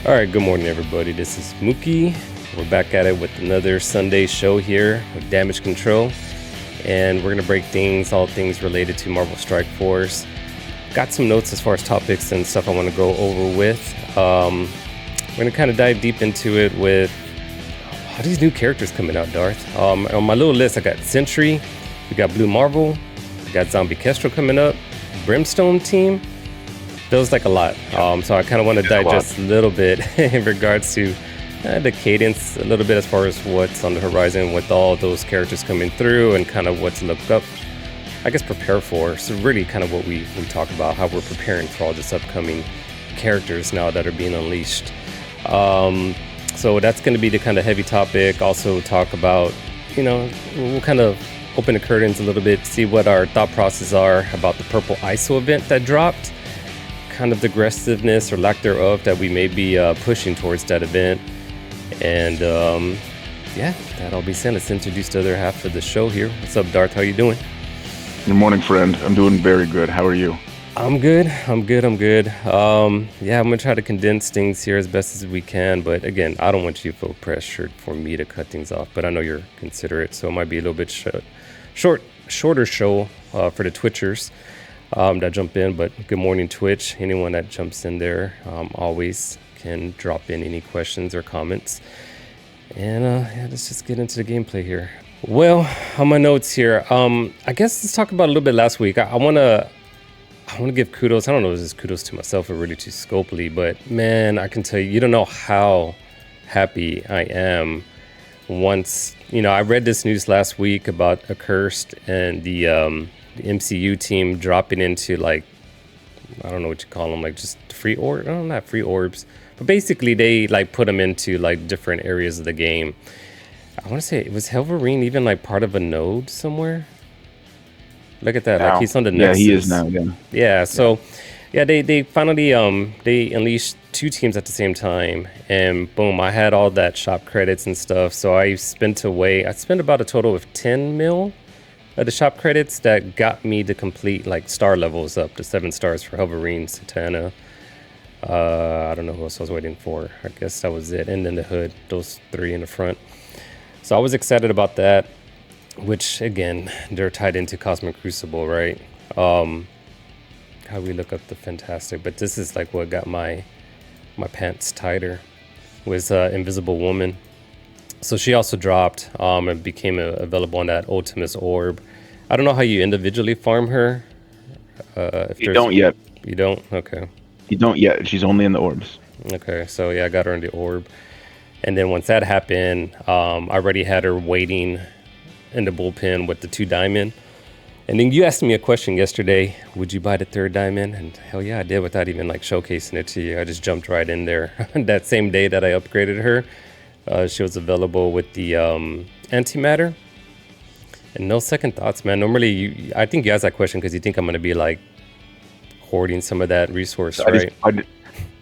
All right, good morning, everybody. This is Mookie. We're back at it with another Sunday show here with Damage Control, and we're going to break all things related to Marvel Strike Force. Got some notes as far as topics and stuff I want to go over with. We're going to kind of dive deep into it with all these new characters coming out, Darth. On my little list, I got Sentry, we got Blue Marvel, we got Zombie Kestrel coming up, Brimstone team. Feels like a lot. So I kind of want to digest a little bit in regards to the cadence, a little bit as far as what's on the horizon with all those characters coming through and kind of what to look up, I guess, prepare for. So really kind of what we talk about, how we're preparing for all this upcoming characters now that are being unleashed. So that's going to be the kind of heavy topic. Also talk about, we'll kind of open the curtains a little bit, see what our thought process are about the Purple ISO event that dropped. Kind of the aggressiveness or lack thereof that we may be pushing towards that event. And that all be said. Let's introduce the other half of the show here. What's up, Darth? How you doing? Good morning, friend. I'm doing very good. How are you? I'm good. I'm gonna try to condense things here as best as we can, but again, I don't want you to feel pressured for me to cut things off, but I know you're considerate, so it might be a little bit shorter show for the Twitchers that jump in. But good morning, Twitch. Anyone that jumps in there always can drop in any questions or comments. And let's just get into the gameplay here. Well, on my notes here, I guess let's talk about a little bit last week. I want to give kudos. I don't know if this is kudos to myself or really to Scopely, but man, I can tell you, you don't know how happy I am once, I read this news last week about Accursed and the MCU team dropping into, like, I don't know what you call them, like just free orb, not free orbs, but basically they like put them into like different areas of the game. I want to say it was Helverine even like part of a node somewhere. Look at that, Now. like he's on the Nexus. Yeah, he is now. Yeah. So they finally they unleashed two teams at the same time, and boom, I had all that shop credits and stuff. So I spent about a total of 10 mil. The shop credits that got me the complete like star levels up to 7 stars for Helverine, Satana. I don't know who else I was waiting for. I guess that was it. And then the Hood, those 3 in the front. So I was excited about that, which again, they're tied into Cosmic Crucible, right? How we look up the Fantastic, but this is like what got my pants tighter was Invisible Woman. So she also dropped and became available on that Ultimus Orb. I don't know how you individually farm her. You don't yet. You don't? Okay. You don't yet. She's only in the orbs. Okay, so yeah, I got her in the Orb. And then once that happened, I already had her waiting in the bullpen with the 2 diamond. And then you asked me a question yesterday, would you buy the 3rd diamond? And hell yeah, I did without even like showcasing it to you. I just jumped right in there. That same day that I upgraded her. She was available with the antimatter, and no second thoughts, man. Normally, I think you asked that question because you think I'm going to be like hoarding some of that resource, right?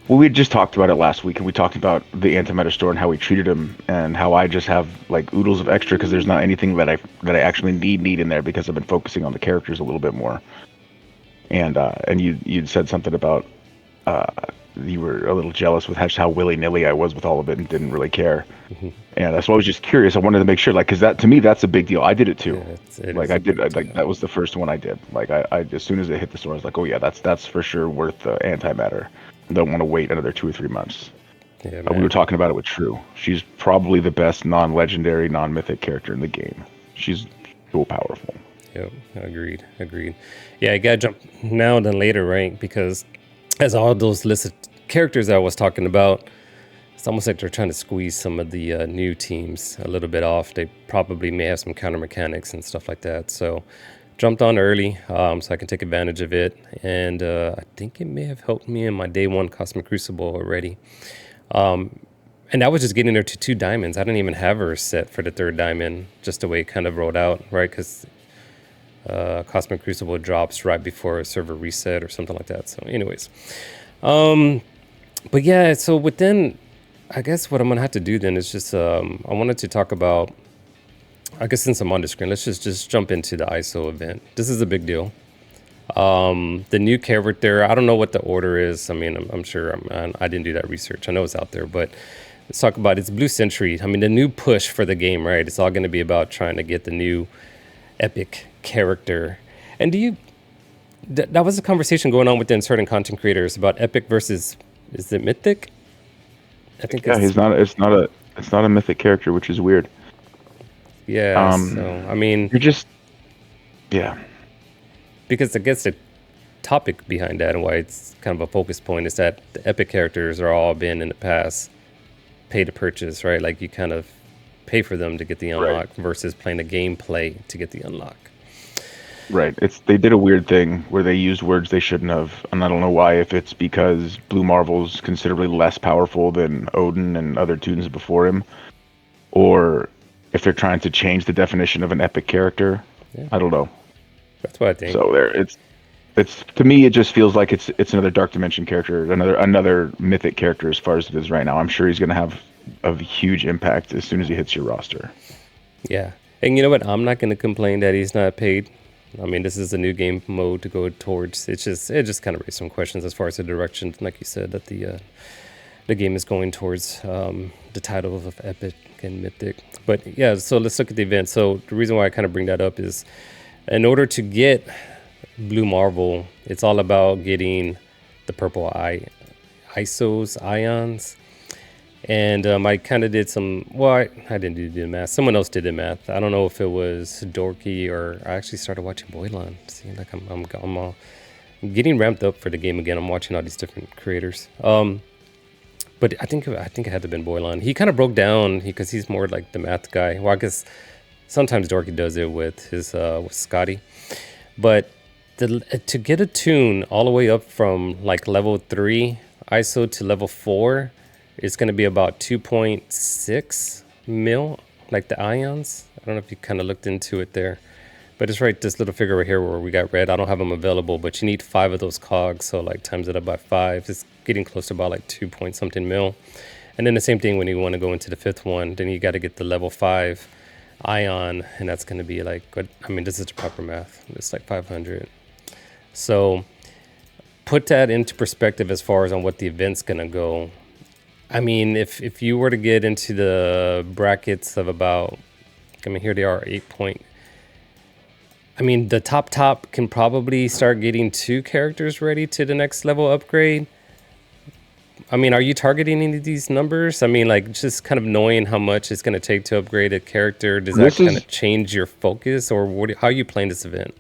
Well, we just talked about it last week, and we talked about the antimatter store and how we treated him, and how I just have like oodles of extra because there's not anything that I actually need in there because I've been focusing on the characters a little bit more. And you'd said something about you were a little jealous with how willy-nilly I was with all of it and didn't really care. Mm-hmm. And that's why I was just curious. I wanted to make sure, like, because that to me that's a big deal. I did it too. Yeah, that was the first one I did. Like I as soon as it hit the store, I was like, oh yeah, that's for sure worth the antimatter. I don't want to wait another 2 or 3 months. Yeah, we were talking about it with True. She's probably the best non-legendary, non-mythic character in the game. She's so powerful. Yep, agreed. Yeah, I gotta jump now than later, right? Because as all those listed characters I was talking about, it's almost like they're trying to squeeze some of the new teams a little bit off. They probably may have some counter mechanics and stuff like that. So jumped on early so I can take advantage of it. And I think it may have helped me in my day 1 Cosmic Crucible already. And I was just getting her to 2 diamonds. I didn't even have her set for the 3rd diamond, just the way it kind of rolled out, right? Because Cosmic Crucible drops right before a server reset or something like that. So anyways, but yeah, so within, I guess what I'm gonna have to do then is just I wanted to talk about, I guess since I'm on the screen, let's just jump into the ISO event. This is a big deal. The new character, I don't know what the order is. I mean, I'm sure I didn't do that research. I know it's out there, but let's talk about it's Blue Century. I mean, the new push for the game, right? It's all going to be about trying to get the new epic character. And that was a conversation going on within certain content creators about epic versus, is it mythic? I think Yeah, it's, it's not a mythic character, which is weird. yeah. So, I mean, You're just, yeah. because I guess the topic behind that and why it's kind of a focus point is that the epic characters are all been in the past pay to purchase, right? Like you kind of pay for them to get the Right. unlock versus playing a gameplay to get the unlock. Right. They did a weird thing where they used words they shouldn't have, and I don't know why. If it's because Blue Marvel's considerably less powerful than Odin and other tunes before him, or if they're trying to change the definition of an epic character. Yeah. I don't know. That's what I think. So it's to me it just feels like it's another Dark Dimension character, another mythic character as far as it is right now. I'm sure he's going to have a huge impact as soon as he hits your roster. Yeah. And you know what? I'm not going to complain that he's not paid. I mean, this is a new game mode to go towards. It just kind of raised some questions as far as the direction, like you said, that the game is going towards, the title of epic and mythic. But yeah, so let's look at the event. So the reason why I kind of bring that up is, in order to get Blue Marvel, it's all about getting the purple ISOs, ions. And I kind of did some, well, I didn't do the math. Someone else did the math. I don't know if it was Dorky or I actually started watching Boylan. See, like I'm getting ramped up for the game again. I'm watching all these different creators. But I think it had to have been Boylan. He kind of broke down because he's more like the math guy. Well, I guess sometimes Dorky does it with his with Scotty. But to get a tune all the way up from like level 3 ISO to level 4, it's going to be about 2.6 mil, like the ions. I don't know if you kind of looked into it there, but it's right, this little figure right here where we got red. I don't have them available, but you need 5 of those cogs. So like times it up by 5, it's getting close to about like 2 point something mil. And then the same thing when you want to go into the 5th one, then you got to get the level 5 ion, and that's going to be like, I mean, this is the proper math. It's like 500. So put that into perspective as far as on what the event's going to go. I mean, if you were to get into the brackets of about, I mean, here they are, 8 point. I mean, the top can probably start getting 2 characters ready to the next level upgrade. I mean, are you targeting any of these numbers? I mean, like, just kind of knowing how much it's going to take to upgrade a character, does that kind of change your focus, or how are you playing this event?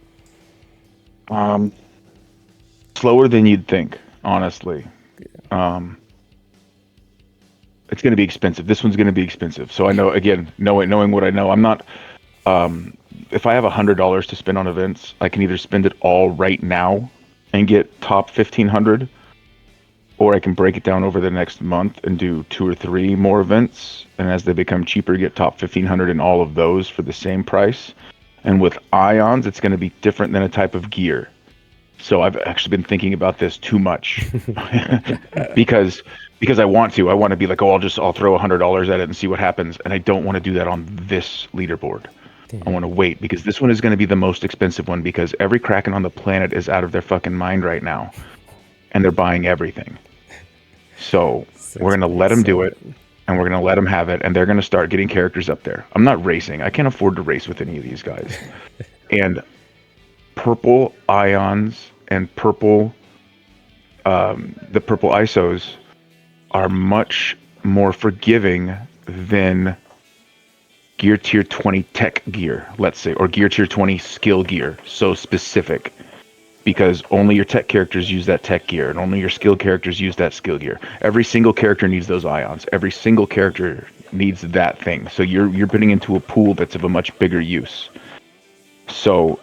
Slower than you'd think, honestly. It's going to be expensive. This one's going to be expensive. So I know, again, knowing what I know, I'm not. If I have $100 to spend on events, I can either spend it all right now and get top 1,500, or I can break it down over the next month and do 2 or 3 more events. And as they become cheaper, get top 1,500 in all of those for the same price. And with ions, it's going to be different than a type of gear. So I've actually been thinking about this too much because I want to be like, oh, I'll throw $100 at it and see what happens. And I don't want to do that on this leaderboard. Damn. I want to wait because this one is going to be the most expensive one because every Kraken on the planet is out of their fucking mind right now and they're buying everything. So we're going to let them do it and we're going to let them have it. And they're going to start getting characters up there. I'm not racing. I can't afford to race with any of these guys. And purple ions and purple, the purple ISOs are much more forgiving than gear tier 20 tech gear, let's say, or gear tier 20 skill gear. So specific because only your tech characters use that tech gear and only your skill characters use that skill gear. Every single character needs those ions. Every single character needs that thing. So you're putting into a pool that's of a much bigger use. So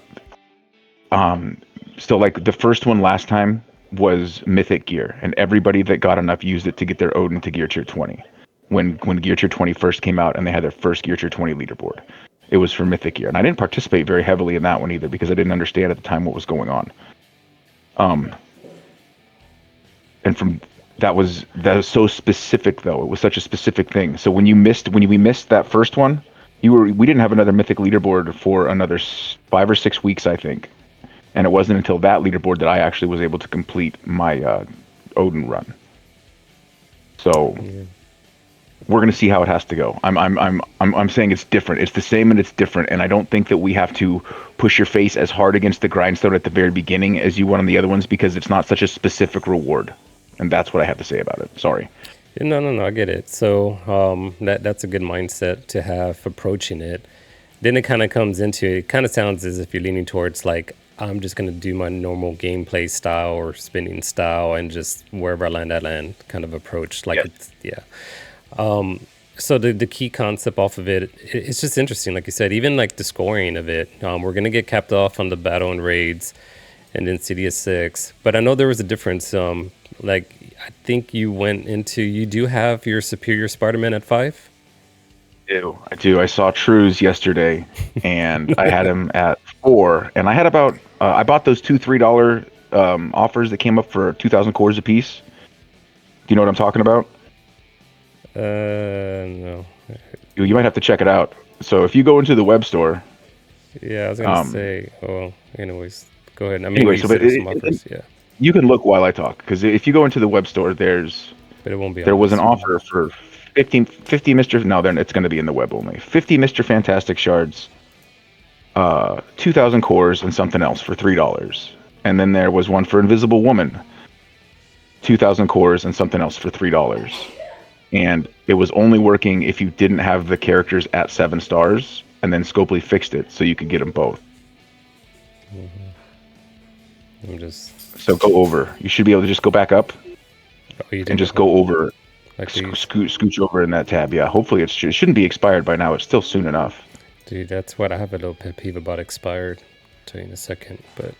like the first one last time was mythic gear, and everybody that got enough used it to get their Odin to gear tier 20. When gear tier 20 first came out and they had their first gear tier 20 leaderboard, it was for mythic gear, and I didn't participate very heavily in that one either because I didn't understand at the time what was going on. And from that was so specific though. It was such a specific thing. So when we missed that first one, we didn't have another mythic leaderboard for another 5 or 6 weeks, I think. And it wasn't until that leaderboard that I actually was able to complete my Odin run. So Yeah. we're going to see how it has to go. I'm saying it's different. It's the same and it's different. And I don't think that we have to push your face as hard against the grindstone at the very beginning as you would on the other ones, because it's not such a specific reward. And that's what I have to say about it. Sorry. No, I get it. So that's a good mindset to have approaching it. Then it kind of comes into it kind of sounds as if you're leaning towards like I'm just gonna do my normal gameplay style or spinning style and just wherever I land kind of approach. Like Yes. it's yeah. So the key concept off of it's just interesting. Like you said, even like the scoring of it, we're gonna get capped off on the battle and raids, and then City of Six. But I know there was a difference. Like I think you do have your superior Spider-Man at 5. I do. I saw Trues yesterday, and I had him at 4. And I had about I bought those two $3 offers that came up for 2,000 cores a piece. Do you know what I'm talking about? No. You might have to check it out. So if you go into the web store, Yeah, I was gonna say. Oh, anyways, go ahead. I mean, anyway, you so said there's some offers. Yeah, you can look while I talk, because if you go into the web store, but it won't be there on was an this one. offer for 50 Mr. No, then it's going to be in the web only. 50 Mr. Fantastic shards, 2,000 cores, and something else for $3. And then there was one for Invisible Woman, 2,000 cores and something else for $3. And it was only working if you didn't have the characters at 7 stars, and then Scopely fixed it so you could get them both. I'm just. So go over. You should be able to just go back up Oh, you and did just go over. like these, Scooch over in that tab. Yeah, hopefully it shouldn't be expired by now. It's still soon enough. dude. That's what I have a little pet peeve about expired. I'll tell you in a second, but.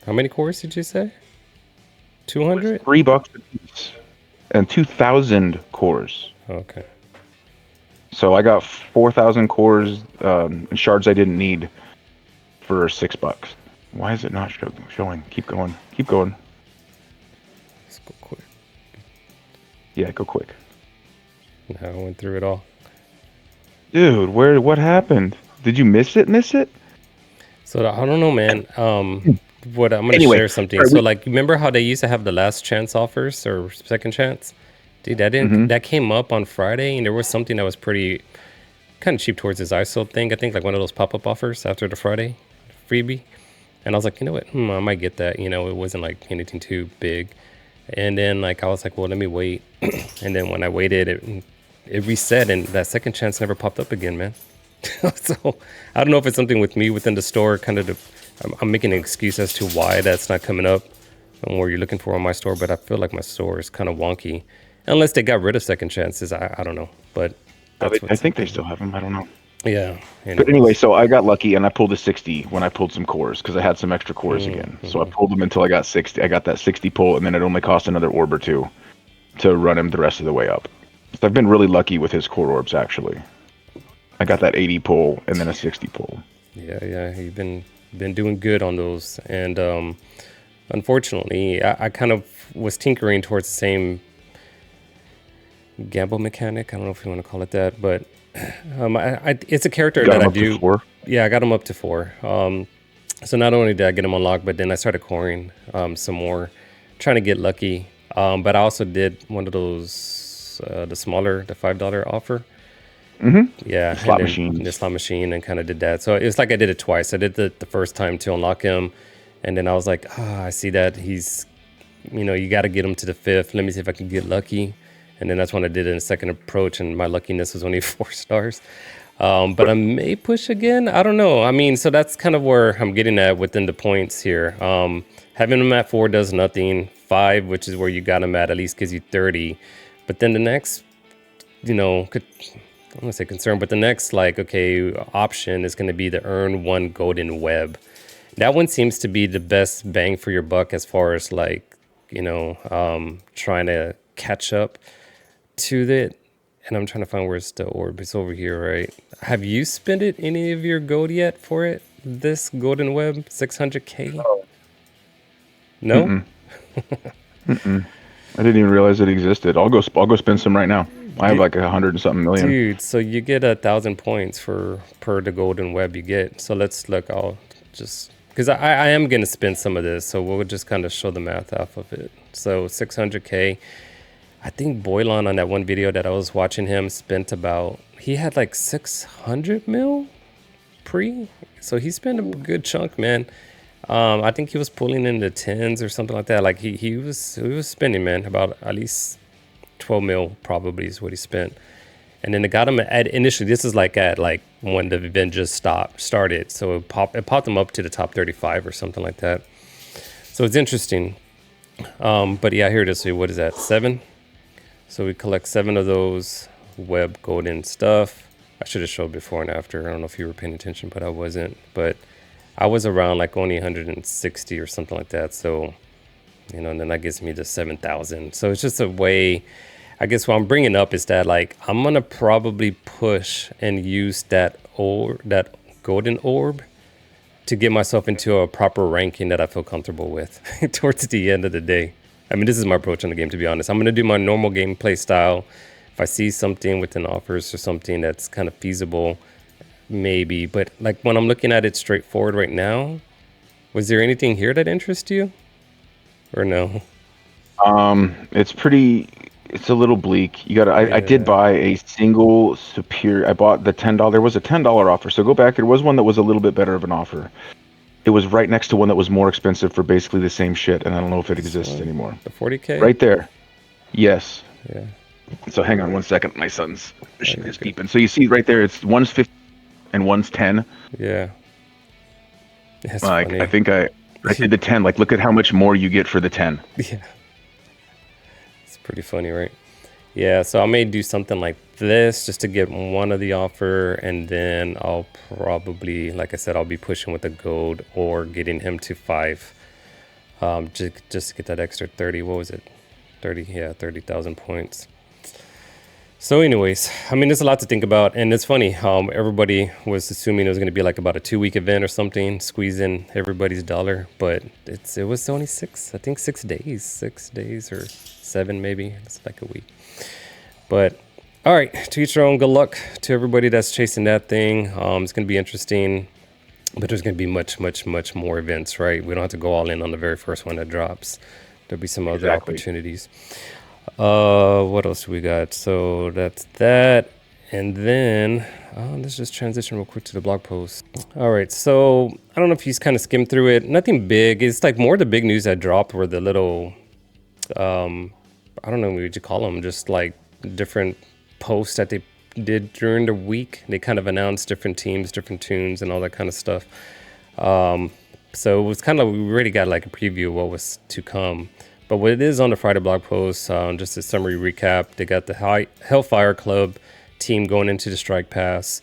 How many cores did you say? 200? $3 a piece and 2,000 cores. Okay. So I got 4,000 cores and shards I didn't need for $6. Why is it not showing? Keep going. Keep going. Let's go quick. Yeah, go quick. Now I went through it all. Dude, what happened? Did you miss it? So I don't know, man. What I'm gonna Anyway, share something. sorry, So like, remember how they used to have the last chance offers or second chance? Dude, that didn't. That came up on Friday, and there was something that was pretty kind of cheap towards this ISO thing. I think like one of those pop-up offers after the Friday freebie. And I was like, you know what? I might get that. You know, it wasn't like anything too big. And then like I was like, well, let me wait. And then when I waited, it reset, and that second chance never popped up again, man. So I don't know if it's something with me within the store. I'm making an excuse as to why that's not coming up on where you're looking for on my store. But I feel like my store is kind of wonky, unless they got rid of second chances. I don't know, but that's I think they still have them. I don't know. Yeah. But anyway, so I got lucky and I pulled a 60 when I pulled some cores, because I had some extra cores again. So I pulled them until I got 60. I got that 60 pull, and then it only cost another orb or two to run him the rest of the way up. So I've been really lucky with his core orbs, actually. I got that 80 pull and then a 60 pull. Yeah, you've been doing good on those, and unfortunately, I kind of was tinkering towards the same gamble mechanic. I don't know if you want to call it that, but it's a character You got that him I up to do. 4? Yeah, I got him up to 4. So not only did I get him unlocked, but then I started coring some more, trying to get lucky. But I also did one of those the $5 offer. Yeah, The slot and then machines. the slot machine, and kind of did that. So it's like I did it twice. I did the first time to unlock him, and then I was like, I see that he's, you got to get him to the 5th. Let me see if I can get lucky. And then that's when I did it in a second approach, and my luckiness was only 4 stars. But I may push again. I don't know. I mean, so that's kind of where I'm getting at within the points here. Having him at 4 does nothing. 5, which is where you got him at least gives you 30. But then the next, I don't want to say concern, but the next option is going to be the earn 1 golden web. That one seems to be the best bang for your buck as far as trying to catch up to it. And I'm trying to find where's the orb. It's over here, right? Have you spent any of your gold yet for it? This golden web, 600k? No? I didn't even realize it existed. I'll go spend some right now. I have like 100 and something million. Dude, so you get 1,000 points for per the golden web you get. So let's look. I'll just because I am gonna spend some of this, so we'll just kind of show the math off of it. So 600K. I think Boylan on that one video that I was watching him spent about he had like 600 mil pre. So he spent a good chunk, man. I think he was pulling in the tens or something like that. Like he was spending, man, about at least 12 mil probably is what he spent. And then it got him at initially, this is like at like when the event just started. So it popped him up to the top 35 or something like that. So it's interesting. But yeah, here it is. So what is that? 7. So we collect 7 of those web golden stuff. I should have showed before and after. I don't know if you were paying attention, but I wasn't. But I was around like only 160 or something like that. So, you know, and then that gives me the 7,000. So it's just a way, I guess what I'm bringing up is that like, I'm going to probably push and use that golden orb to get myself into a proper ranking that I feel comfortable with towards the end of the day. I mean, this is my approach on the game, to be honest. I'm going to do my normal gameplay style. If I see something within offers or something that's kind of feasible, maybe. But like when I'm looking at it straightforward right now, was there anything here that interests you or no? It's a little bleak. I did buy a single superior. I bought the $10. There was a $10 offer. So go back. There was one that was a little bit better of an offer. It was right next to one that was more expensive for basically the same shit, and I don't know if it exists anymore. The 40K? Right there. Yes. Yeah. So hang on one second. My son's shit is beeping. So you see right there, it's one's 50 and one's 10. Yeah. That's like funny. I think I did the 10. Like look at how much more you get for the 10. Yeah. It's pretty funny, right? Yeah, so I may do something like this just to get one of the offer, and then I'll probably, like I said, I'll be pushing with the gold or getting him to 5. Just to get that extra 30. What was it? 30, yeah, 30,000 points. So anyways, I mean, there's a lot to think about, and it's funny. Everybody was assuming it was going to be like about a 2-week event or something, squeeze in everybody's dollar, but it was only 6 days or 7 maybe. It's like a week. But all right, to each their own. Good luck to everybody that's chasing that thing. It's going to be interesting, but there's going to be much, much, much more events, right? We don't have to go all in on the very first one that drops. There'll be some other opportunities. What else do we got? So that's that. And then let's just transition real quick to the blog post. All right, so I don't know if he's kind of skimmed through it. Nothing big. It's like more the big news that dropped were the little, I don't know what would you call them, just like different posts that they did during the week. They kind of announced different teams, different tunes, and all that kind of stuff. So it was kind of, we already got like a preview of what was to come. But what it is on the Friday blog post, just a summary recap, they got the Hellfire Club team going into the Strike Pass.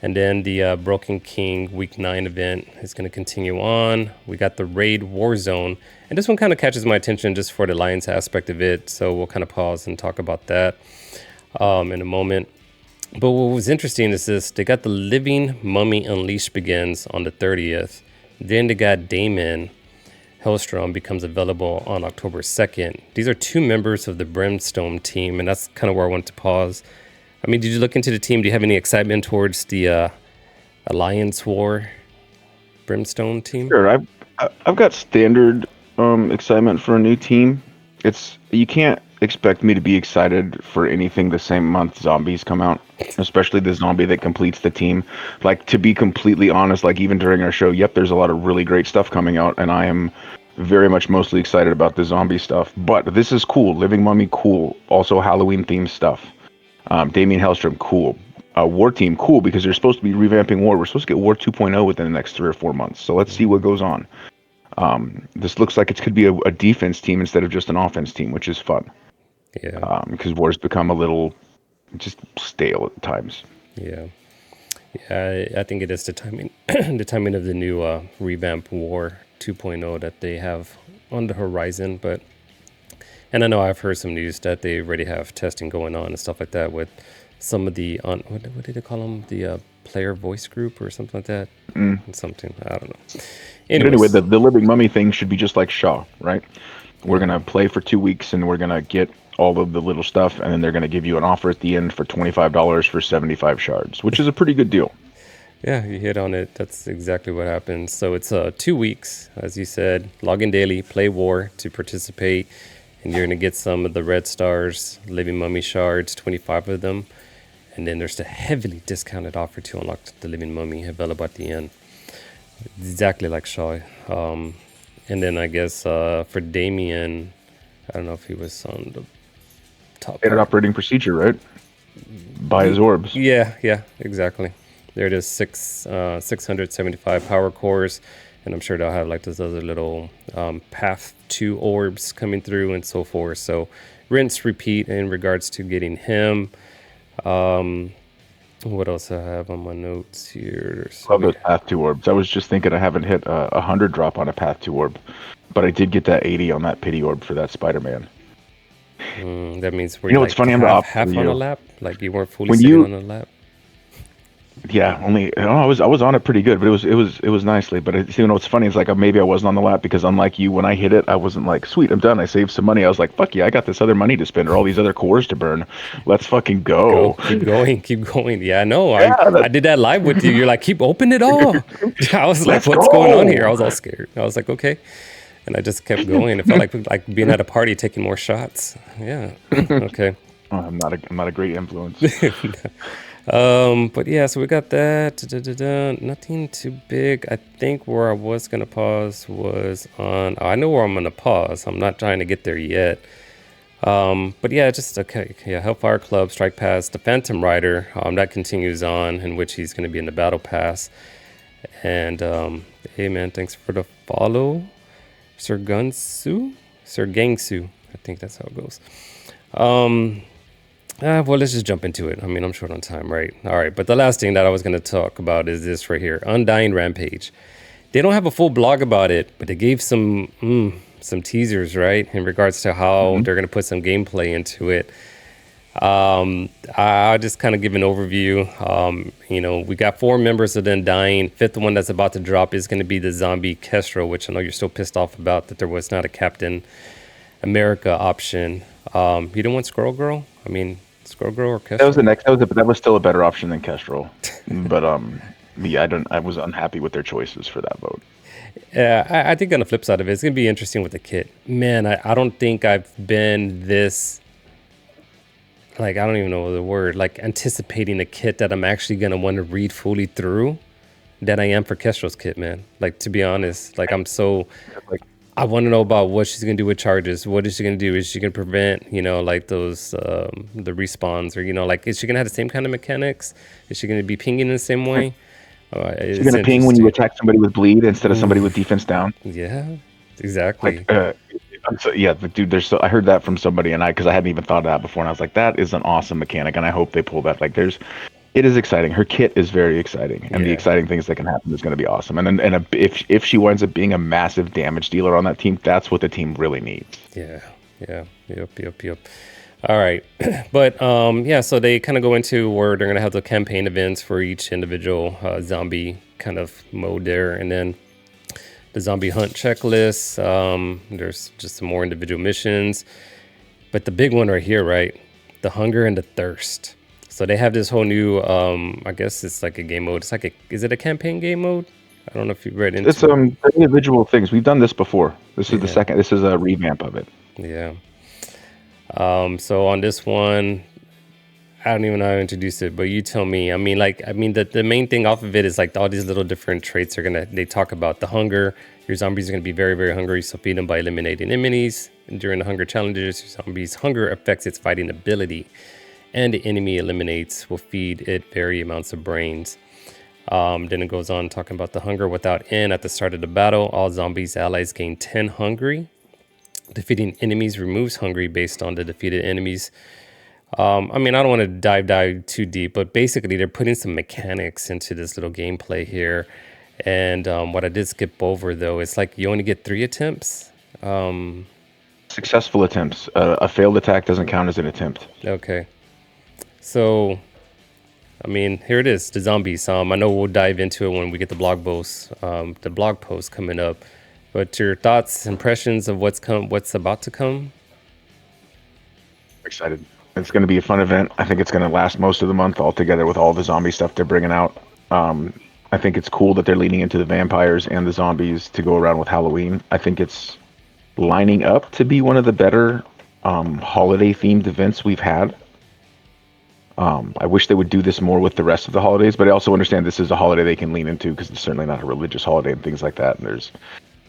And then the Broken King Week 9 event is going to continue on. We got the Raid Warzone. And this one kind of catches my attention just for the Lions aspect of it. So we'll kind of pause and talk about that in a moment. But what was interesting is this. They got the Living Mummy Unleashed begins on the 30th. Then they got Damon Hellstrom becomes available on October 2nd. These are 2 members of the Brimstone team. And that's kind of where I wanted to pause. I mean, did you look into the team? Do you have any excitement towards the Alliance War Brimstone team? Sure, I've got standard excitement for a new team. You can't expect me to be excited for anything the same month zombies come out, especially the zombie that completes the team. Like, to be completely honest, like even during our show, yep, there's a lot of really great stuff coming out, and I am very much mostly excited about the zombie stuff. But this is cool. Living Mummy, cool. Also Halloween themed stuff. Damien Hellstrom, cool. War Team, cool, because they're supposed to be revamping War. We're supposed to get War 2.0 within the next 3 or 4 months. So let's see what goes on. This looks like it could be a defense team instead of just an offense team, which is fun. Yeah. Because War's become a little just stale at times. Yeah. Yeah, I think it is the timing, the timing of the new revamp War 2.0 that they have on the horizon. And I know I've heard some news that they already have testing going on and stuff like that with some of the, what did they call them? The player voice group or something like that? Something, I don't know. Anyway, the Living Mummy thing should be just like Shaw, right? We're going to play for 2 weeks and we're going to get all of the little stuff, and then they're going to give you an offer at the end for $25 for 75 shards, which is a pretty good deal. Yeah, you hit on it. That's exactly what happens. So it's 2 weeks, as you said. Log in daily, play war to participate, and you're gonna get some of the red stars, living mummy shards, 25 of them, and then there's the heavily discounted offer to unlock the living mummy available at the end. Exactly like Shaw. And then I guess for Damien, I don't know if he was on the top. Standard operating procedure, right? Buy his orbs. Yeah, exactly. There it is, 675 power cores, and I'm sure they'll have like those other little path to orbs coming through and so forth. So rinse, repeat in regards to getting him. What else I have on my notes here? Love those path 2 orbs. I was just thinking I haven't hit a 100 drop on a path 2 orb, but I did get that 80 on that pity orb for that Spider-Man. That means we're what's funny? I'm half on a lap, like you weren't fully When sitting you- on a lap. Yeah, I was on it pretty good, but it was nicely. But what's funny is like maybe I wasn't on the lap because unlike you, when I hit it, I wasn't like, sweet, I'm done. I saved some money. I was like, fuck yeah, I got this other money to spend or all these other cores to burn. Let's fucking go. Keep going. Yeah, I know. Yeah, I did that live with you. You're like, keep opening it all. I was like, Let's what's go. going on here? I was all scared. I was like, okay. And I just kept going. It felt like being at a party taking more shots. Yeah. Okay. Oh, I'm not a great influence. But yeah, so we got that. Nothing too big. I think where I was gonna pause was on. I know where I'm gonna pause. I'm not trying to get there yet. But yeah, just okay. Yeah, Hellfire Club, Strike Pass, the Phantom Rider. That continues on, in which he's gonna be in the Battle Pass. And hey man, thanks for the follow, Sir Gangsu. I think that's how it goes. Well, let's just jump into it. I mean, I'm short on time, right? All right, but the last thing that I was going to talk about is this right here, Undying Rampage. They don't have a full blog about it, but they gave some teasers, right, in regards to how they're going to put some gameplay into it. I'll just kind of give an overview. We got 4 members of the Undying. 5th one that's about to drop is going to be the zombie Kestrel, which I know you're still pissed off about that there was not a Captain America option. You don't want Squirrel Girl? I mean, Squirrel Girl or Kestrel? That was the next. That was still a better option than Kestrel. But yeah, I was unhappy with their choices for that vote. Yeah, I think on the flip side of it, it's gonna be interesting with the kit. Man, I don't think I've been this, like, I don't even know the word, like anticipating a kit that I'm actually gonna want to read fully through than I am for Kestrel's kit, man. Like, to be honest, like I want to know about what she's going to do with charges. What is she going to do? Is she going to prevent, like those, the respawns, or, like, is she going to have the same kind of mechanics? Is she going to be pinging in the same way? She's going to ping when you attack somebody with bleed instead of somebody with defense down. Yeah, exactly. Dude, I heard that from somebody, and because I hadn't even thought of that before, and I was like, that is an awesome mechanic, and I hope they pull that. Like, it is exciting. Her kit is very exciting, and the exciting things that can happen is going to be awesome. And if she winds up being a massive damage dealer on that team, that's what the team really needs. Yeah. Yep. All right, but so they kind of go into where they're going to have the campaign events for each individual zombie kind of mode there, and then the zombie hunt checklist. There's just some more individual missions, but the big one right here, right? The hunger and the thirst. So they have this whole new, I guess it's like a game mode. Is it a campaign game mode? I don't know if you've read into it. It's individual things. We've done this before. This is this is a revamp of it. Yeah. So on this one, I don't even know how to introduce it, but you tell me. I mean, the main thing off of it is like all these little different traits they talk about. The hunger, your zombies are going to be very, very hungry, so feed them by eliminating enemies. And during the hunger challenges, your zombies' hunger affects its fighting ability, and the enemy eliminates will feed it very amounts of brains. Then it goes on talking about the hunger without end. At the start of the battle, all zombies allies gain 10 hungry. Defeating enemies removes hungry based on the defeated enemies. I don't want to dive too deep, but basically they're putting some mechanics into this little gameplay here. And what I did skip over, though, is like you only get 3 attempts. Successful attempts. A failed attack doesn't count as an attempt. Okay. So, here it is, the zombies. I know we'll dive into it when we get the blog post coming up. But your thoughts, impressions of what's about to come? Excited. It's going to be a fun event. I think it's going to last most of the month altogether with all the zombie stuff they're bringing out. Um, I think it's cool that they're leaning into the vampires and the zombies to go around with Halloween. I think it's lining up to be one of the better holiday themed events we've had. I wish they would do this more with the rest of the holidays, but I also understand this is a holiday they can lean into because it's certainly not a religious holiday and things like that. And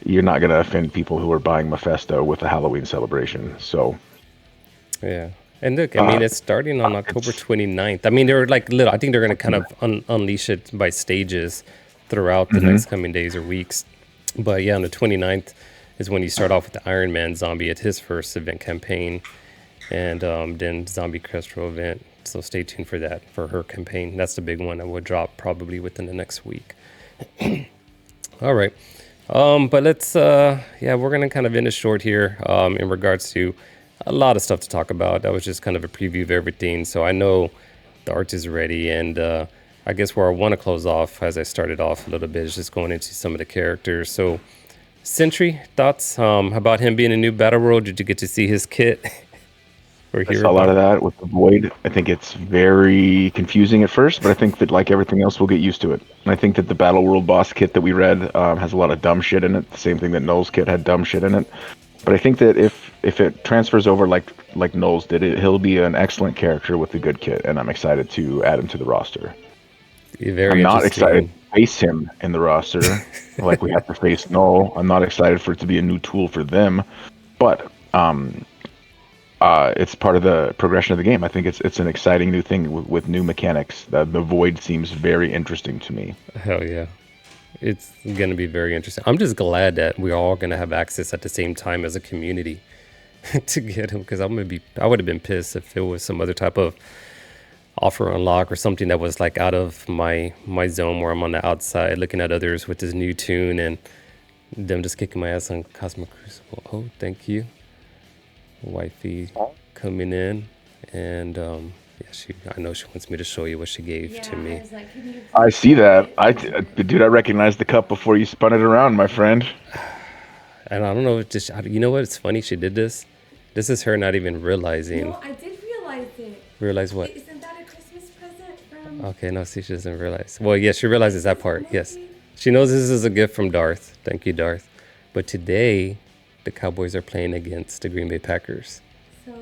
you're not going to offend people who are buying Mephisto with a Halloween celebration. So, Yeah. And look, I mean, it's starting on October 29th. I mean, they're like little, I think they're going to kind of unleash it by stages throughout the next coming days or weeks. But yeah, on the 29th is when you start off with the Iron Man zombie at his first event campaign. And then Zombie Crestro event. So stay tuned for that, for her campaign. That's the big one that will drop probably within the next week. All right. But let's, yeah, we're going to kind of end it short here in regards to a lot of stuff to talk about. That was just kind of a preview of everything. So I know the art is ready. And I guess where I want to close off, as I started off a little bit, is just going into some of the characters. So Sentry, thoughts about him being a new Battle World? Did you get to see his kit? Or I hear saw a lot about of it? that with the Void. I think it's very confusing at first, but I think that like everything else, we'll get used to it. And I think that the Battle World boss kit that we read has a lot of dumb shit in it. The same thing that Null's kit had dumb shit in it. But I think that if it transfers over like Null's did, he'll be an excellent character with a good kit, and I'm excited to add him to the roster. Very I'm not excited interesting. to face him in the roster like we have to face Null. I'm not excited for it to be a new tool for them, but it's part of the progression of the game. I think it's an exciting new thing with new mechanics. The Void seems very interesting to me. Hell yeah. It's going to be very interesting. I'm just glad that we're all going to have access at the same time as a community to get him, because I would have been pissed if it was some other type of offer unlock or something that was like out of my zone where I'm on the outside looking at others with this new tune and them just kicking my ass on Cosmic Crucible. Oh, thank you. Wifey coming in, and yeah, I know she wants me to show you what she gave to I me. was like, can you I please see show that. it? Dude, I recognized the cup before you spun it around, my friend. And I don't know, just you know what? It's funny she did this. This is her not even realizing. No, I did realize it. Realize what? Isn't that a Christmas present from? Okay, no, see, she doesn't realize. Well, yes, she realizes that part. Yes, Movie? she knows this is a gift from Darth. Thank you, Darth. But today, the Cowboys are playing against the Green Bay Packers. So.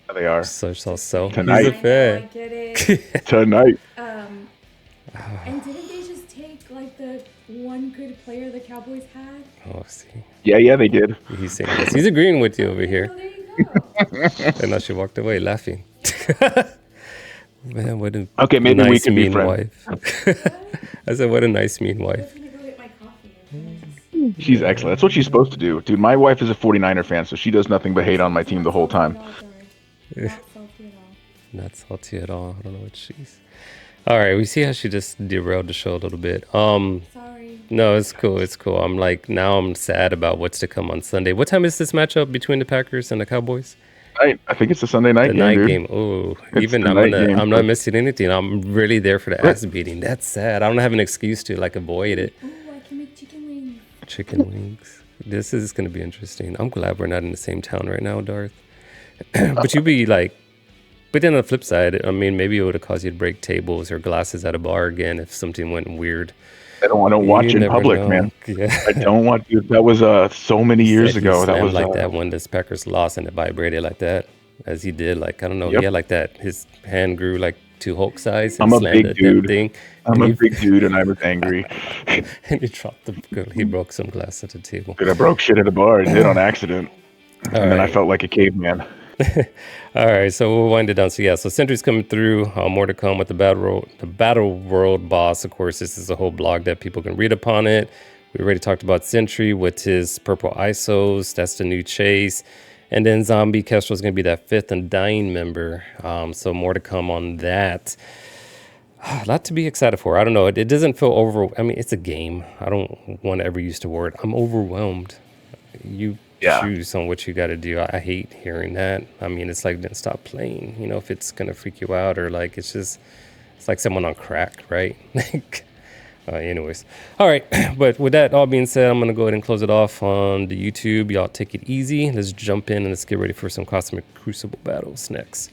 There they are So he's Tonight. a I know, I fan. get it. tonight. And didn't they just take like the one good player the Cowboys had? Oh, see, Yeah, they did. he's saying this. He's agreeing with you over Okay, here. well, there you go. And now she walked away laughing. Man, what a Okay, maybe we nice, can be mean friends. wife. I said, what a nice, mean I was wife. gonna go get my coffee. She's excellent. That's what she's supposed to do. Dude, my wife is a 49er fan, so she does nothing but hate on my team the whole time. Not salty at all. Not salty at all. I don't know what she's. All right, we see how she just derailed the show a little bit. Sorry. No, it's cool. It's cool. Now I'm sad about what's to come on Sunday. What time is this matchup between the Packers and the Cowboys? I think it's a Sunday night The game, night dude. game. Oh, It's even the I'm night gonna. game. I'm not missing anything. I'm really there for the Right. ass beating. That's sad. I don't have an excuse to like avoid it. Ooh, I can make chicken wings. Chicken wings. This is gonna be interesting. I'm glad we're not in the same town right now, Darth. But you'd be like, but then on the flip side, I mean, maybe it would have caused you to break tables or glasses at a bar again if something went weird. I don't want to watch You in never public, know. man. Yeah. I don't want to. That was so many years Said he ago. That slammed was like that when this Packers lost and it vibrated like that, as he did. Like, I don't know. Yep. He had like that. His hand grew like to Hulk size and I'm a slammed big that damn dude. thing. I'm and a big dude, and I was angry. and he dropped he broke some glass at the table. Dude, I broke shit at a bar. I did on accident, and then I right. felt like a caveman. All right, so we'll wind it down. So yeah, so Sentry's coming through. More to come with the Battle World boss. Of course, this is a whole blog that people can read upon it. We already talked about Sentry with his purple ISOs. That's the new chase. And then Zombie Kestrel is going to be that fifth and dying member. So more to come on that. A lot to be excited for. I don't know. It doesn't feel I mean, it's a game. I don't want to ever use the word. I'm overwhelmed. You Yeah. choose on what you got to do. I hate hearing that. I mean, it's like, then stop playing. You know, if it's going to freak you out or like, it's like someone on crack, right? Like, Anyways, all right. But with that all being said, I'm going to go ahead and close it off on the YouTube. Y'all take it easy. Let's jump in and let's get ready for some Cosmic Crucible battles next.